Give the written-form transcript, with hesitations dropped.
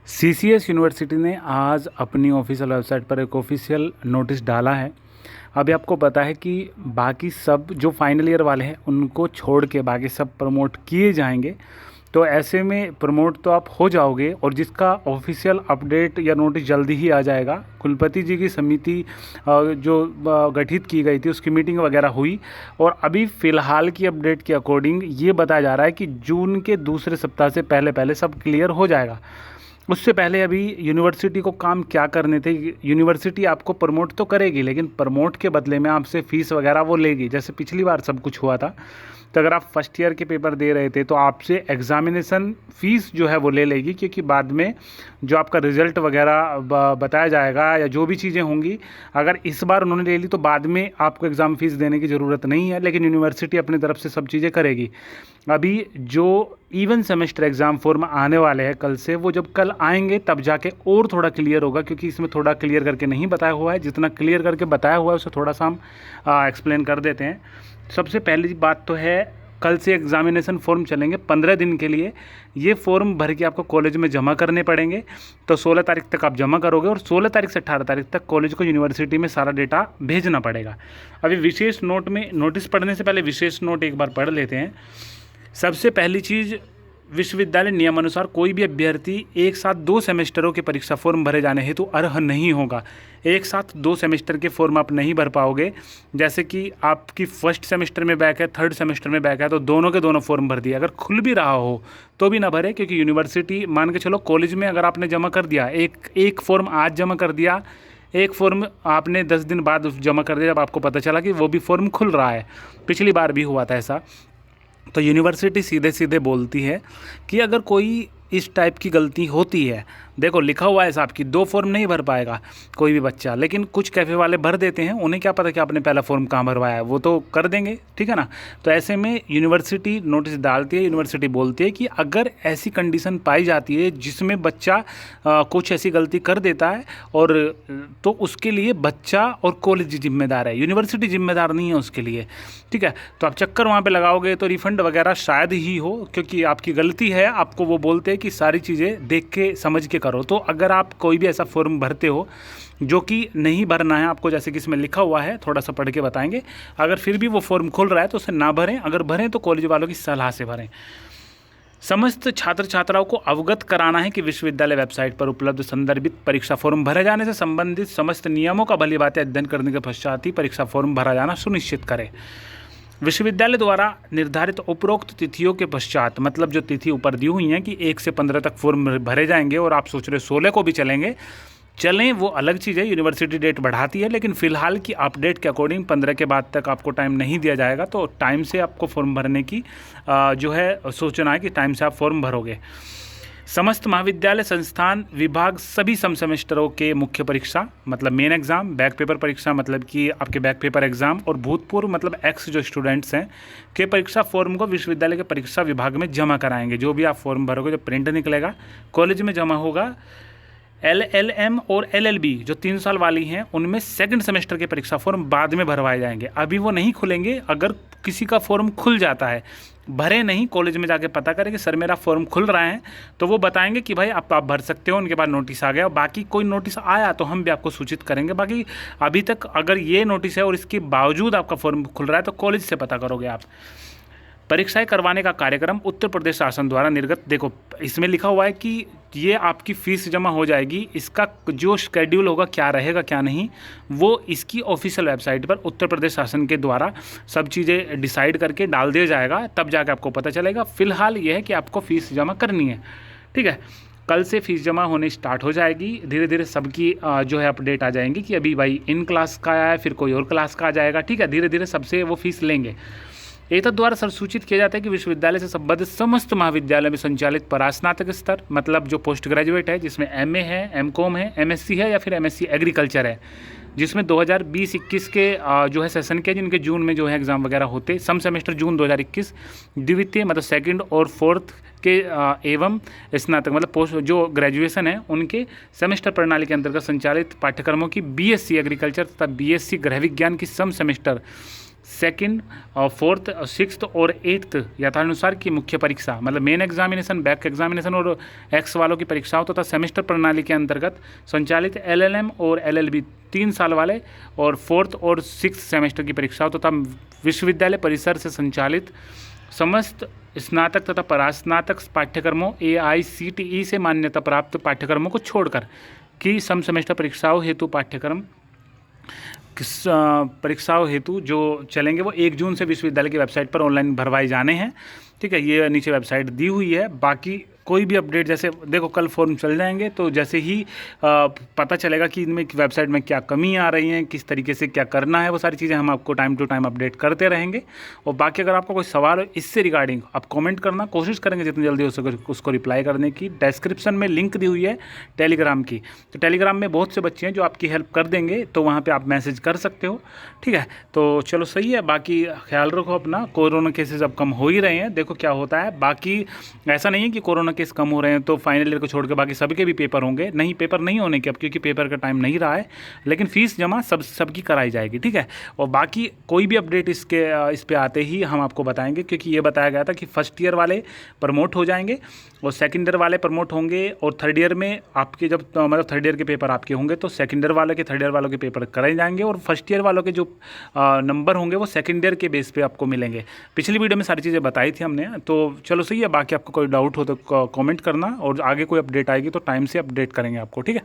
CCS university ने आज अपनी ऑफिशियल वेबसाइट पर एक ऑफिशियल नोटिस डाला है। अभी आपको पता है कि बाकी सब जो फाइनल ईयर वाले हैं उनको छोड़ के बाकी सब प्रमोट किए जाएंगे। तो ऐसे में प्रमोट तो आप हो जाओगे और जिसका ऑफिशियल अपडेट या नोटिस जल्दी ही आ जाएगा। कुलपति जी की समिति जो गठित की गई थी उसकी मीटिंग वगैरह हुई और अभी फ़िलहाल की अपडेट के अकॉर्डिंग ये बताया जा रहा है कि जून के दूसरे सप्ताह से पहले पहले सब क्लियर हो जाएगा। उससे पहले अभी यूनिवर्सिटी को काम क्या करने थे। यूनिवर्सिटी आपको प्रमोट तो करेगी लेकिन प्रमोट के बदले में आपसे फ़ीस वगैरह वो लेगी। जैसे पिछली बार सब कुछ हुआ था, तो अगर आप फर्स्ट ईयर के पेपर दे रहे थे तो आपसे एग्ज़ामिनेशन फ़ीस जो है वो ले लेगी, क्योंकि बाद में जो आपका रिज़ल्ट वगैरह बताया जाएगा या जो भी चीज़ें होंगी, अगर इस बार उन्होंने ले ली तो बाद में आपको एग्ज़ाम फ़ीस देने की ज़रूरत नहीं है। लेकिन यूनिवर्सिटी अपनी तरफ से सब चीज़ें करेगी। अभी जो इवन सेमेस्टर एग्ज़ाम फॉर्म आने वाले हैं कल से, वो जब कल आएंगे तब जाके और थोड़ा क्लियर होगा, क्योंकि इसमें थोड़ा क्लियर करके नहीं बताया हुआ है। जितना क्लियर करके बताया हुआ है उसे थोड़ा सा हम एक्सप्लेन कर देते हैं। सबसे पहली बात तो है, कल से एग्ज़ामिनेशन फॉर्म चलेंगे 15 दिन के लिए। ये फॉर्म भर के आपको कॉलेज में जमा करने पड़ेंगे। तो 16 तारीख तक आप जमा करोगे और 16 तारीख से 18 तारीख तक कॉलेज को यूनिवर्सिटी में सारा डेटा भेजना पड़ेगा। अभी विशेष नोट में, नोटिस पढ़ने से पहले विशेष नोट एक बार पढ़ लेते हैं। सबसे पहली चीज़, विश्वविद्यालय नियमानुसार कोई भी अभ्यर्थी एक साथ 2 सेमेस्टरों के परीक्षा फॉर्म भरे जाने हेतु अर्ह नहीं होगा। एक साथ 2 सेमेस्टर के फॉर्म आप नहीं भर पाओगे। जैसे कि आपकी फर्स्ट सेमेस्टर में बैक है, थर्ड सेमेस्टर में बैक है, तो दोनों के दोनों फॉर्म भर दिए। अगर खुल भी रहा हो तो भी ना भरे, क्योंकि यूनिवर्सिटी, मान के चलो कॉलेज में अगर आपने जमा कर दिया, एक फॉर्म आज जमा कर दिया, एक फॉर्म आपने 10 दिन बाद जमा कर दिया जब आपको पता चला कि वो भी फॉर्म खुल रहा है। पिछली बार भी हुआ था ऐसा। तो यूनिवर्सिटी सीधे सीधे बोलती है कि अगर कोई इस टाइप की गलती होती है, देखो लिखा हुआ है साहब कि 2 फॉर्म नहीं भर पाएगा कोई भी बच्चा, लेकिन कुछ कैफ़े वाले भर देते हैं। उन्हें क्या पता कि आपने पहला फॉर्म कहाँ भरवाया है, वो तो कर देंगे, ठीक है ना। तो ऐसे में यूनिवर्सिटी नोटिस डालती है, यूनिवर्सिटी बोलती है कि अगर ऐसी कंडीशन पाई जाती है जिसमें बच्चा कुछ ऐसी गलती कर देता है और तो उसके लिए बच्चा और कॉलेज जिम्मेदार है, यूनिवर्सिटी जिम्मेदार नहीं है उसके लिए, ठीक है। तो आप चक्कर वहाँ पर लगाओगे तो रिफ़ंड वगैरह शायद ही हो, क्योंकि आपकी गलती है। आपको वो बोलते हैं कि सारी चीज़ें देख के समझ के करो। तो अगर आप कोई भी ऐसा फॉर्म भरते हो जो कि नहीं भरना है आपको, जैसे कि इसमें लिखा हुआ है, थोड़ा सा पढ़ के बताएंगे, अगर फिर भी वो फॉर्म खुल रहा है तो उसे ना भरें। अगर भरें तो कॉलेज वालों की सलाह से भरें। समस्त छात्र छात्राओं को अवगत कराना है कि विश्वविद्यालय वेबसाइट पर उपलब्ध संदर्भित परीक्षा फॉर्म भरे जाने से संबंधित समस्त नियमों का भलीभांति अध्ययन करने के पश्चात ही परीक्षा फॉर्म भरा जाना सुनिश्चित करें। विश्वविद्यालय द्वारा निर्धारित उपरोक्त तिथियों के पश्चात, मतलब जो तिथि ऊपर दी हुई हैं कि 1 से 15 तक फॉर्म भरे जाएंगे और आप सोच रहे 16 को भी चलें, वो अलग चीज़ है। यूनिवर्सिटी डेट बढ़ाती है, लेकिन फ़िलहाल की अपडेट के अकॉर्डिंग 15 के बाद तक आपको टाइम नहीं दिया जाएगा। तो टाइम से आपको फॉर्म भरने की जो है सोचना है कि टाइम से आप फॉर्म भरोगे। समस्त महाविद्यालय, संस्थान, विभाग सभी सम सेमेस्टरों के मुख्य परीक्षा मतलब मेन एग्ज़ाम, बैक पेपर परीक्षा मतलब कि आपके बैक पेपर एग्ज़ाम, और भूतपूर्व मतलब एक्स जो स्टूडेंट्स हैं के परीक्षा फॉर्म को विश्वविद्यालय के परीक्षा विभाग में जमा कराएंगे। जो भी आप फॉर्म भरोगे, जो प्रिंट निकलेगा कॉलेज में जमा होगा। LLM और LLB जो 3 साल वाली हैं उनमें सेकंड सेमेस्टर के परीक्षा फॉर्म बाद में भरवाए जाएंगे। अभी वो नहीं खुलेंगे। अगर किसी का फॉर्म खुल जाता है, भरे नहीं, कॉलेज में जाके पता करें कि सर मेरा फॉर्म खुल रहा है, तो वो बताएंगे कि भाई आप भर सकते हो। उनके बाद नोटिस आ गया, बाकी कोई नोटिस आया तो हम भी आपको सूचित करेंगे। बाकी अभी तक अगर ये नोटिस है और इसके बावजूद आपका फॉर्म खुल रहा है तो कॉलेज से पता करोगे आप। परीक्षाएं करवाने का कार्यक्रम उत्तर प्रदेश शासन द्वारा निर्गत, देखो इसमें लिखा हुआ है कि ये आपकी फ़ीस जमा हो जाएगी। इसका जो शेड्यूल होगा, क्या रहेगा क्या नहीं, वो इसकी ऑफिशियल वेबसाइट पर उत्तर प्रदेश शासन के द्वारा सब चीज़ें डिसाइड करके डाल दिया जाएगा, तब जाके आपको पता चलेगा। फ़िलहाल ये है कि आपको फ़ीस जमा करनी है, ठीक है। कल से फ़ीस जमा होने स्टार्ट हो जाएगी। धीरे धीरे सबकी जो है अपडेट आ जाएंगी कि अभी भाई इन क्लास का आया है, फिर कोई और क्लास का आ जाएगा, ठीक है। धीरे धीरे सबसे वो फ़ीस लेंगे। एतद द्वारा सूचित किया जाता है कि विश्वविद्यालय से संबद्ध समस्त महाविद्यालय में संचालित परास्नातक स्तर मतलब जो पोस्ट ग्रेजुएट है, जिसमें MA है, MCOM है, MSc है या फिर MSc एग्रीकल्चर है, जिसमें 2020-21 के जो है सेशन के, जिनके जून में जो है एग्ज़ाम वगैरह होते, सम सेमेस्टर जून 2021, द्वितीय मतलब सेकंड और फोर्थ के एवं स्नातक मतलब पोस्ट जो ग्रेजुएशन है उनके सेमेस्टर प्रणाली के अंतर्गत संचालित पाठ्यक्रमों की BSc एग्रीकल्चर तथा BSc गृह विज्ञान की सम सेमेस्टर सेकंड और फोर्थ और सिक्स्थ और एट्थ यथानुसार की मुख्य परीक्षा मतलब मेन एग्जामिनेशन, बैक एग्जामिनेशन और एक्स वालों की परीक्षाओं तथा सेमेस्टर प्रणाली के अंतर्गत संचालित एलएलएम और एलएलबी 3 साल वाले और फोर्थ और सिक्स्थ सेमेस्टर की परीक्षाओं तथा विश्वविद्यालय परिसर से संचालित समस्त स्नातक तथा परास्नातक पाठ्यक्रमों AICTE से मान्यता प्राप्त पाठ्यक्रमों को छोड़कर की सम सेमेस्टर परीक्षाओं हेतु परीक्षाओं हेतु जो चलेंगे वो 1 जून से विश्वविद्यालय की वेबसाइट पर ऑनलाइन भरवाए जाने हैं। ठीक है, ये नीचे वेबसाइट दी हुई है। बाकी कोई भी अपडेट जैसे देखो कल फॉर्म चल जाएंगे तो जैसे ही पता चलेगा कि इनमें वेबसाइट में क्या कमी आ रही हैं, किस तरीके से क्या करना है, वो सारी चीज़ें हम आपको टाइम टू टाइम अपडेट करते रहेंगे। और बाकी अगर आपको कोई सवाल हो इससे रिगार्डिंग आप कमेंट करना, कोशिश करेंगे जितनी जल्दी हो सके उसको रिप्लाई करने की। डिस्क्रिप्शन में लिंक दी हुई है टेलीग्राम की, तो टेलीग्राम में बहुत से बच्चे हैं जो आपकी हेल्प कर देंगे, तो वहाँ पर आप मैसेज कर सकते हो। ठीक है, तो चलो सही है। बाकी ख्याल रखो अपना, कोरोना केसेस अब कम हो ही रहे हैं, देखो क्या होता है। बाकी ऐसा नहीं है कि कोरोना केस कम हो रहे हैं तो फाइनल ईयर को छोड़ के बाकी सबके भी पेपर होंगे, नहीं पेपर नहीं होने के अब, क्योंकि पेपर का टाइम नहीं रहा है, लेकिन फीस जमा सबकी कराई जाएगी। ठीक है, और बाकी कोई भी अपडेट इस पे आते ही हम आपको बताएंगे, क्योंकि ये बताया गया था कि फर्स्ट ईयर वाले प्रमोट हो जाएंगे और सेकंड ईयर वाले प्रमोट होंगे, और थर्ड ईयर में आपके जब मतलब थर्ड ईयर के पेपर आपके होंगे तो सेकंड ईयर वाले के थर्ड ईयर वालों के पेपर कराए जाएंगे, और फर्स्ट ईयर वालों के जो नंबर होंगे वो सेकंड ईयर के बेस पे आपको मिलेंगे। पिछली वीडियो में सारी चीज़ें बताई थी हमने, तो चलो सही है। बाकी आपको कोई डाउट हो तो कमेंट करना, और आगे कोई अपडेट आएगी तो टाइम से अपडेट करेंगे आपको। ठीक है।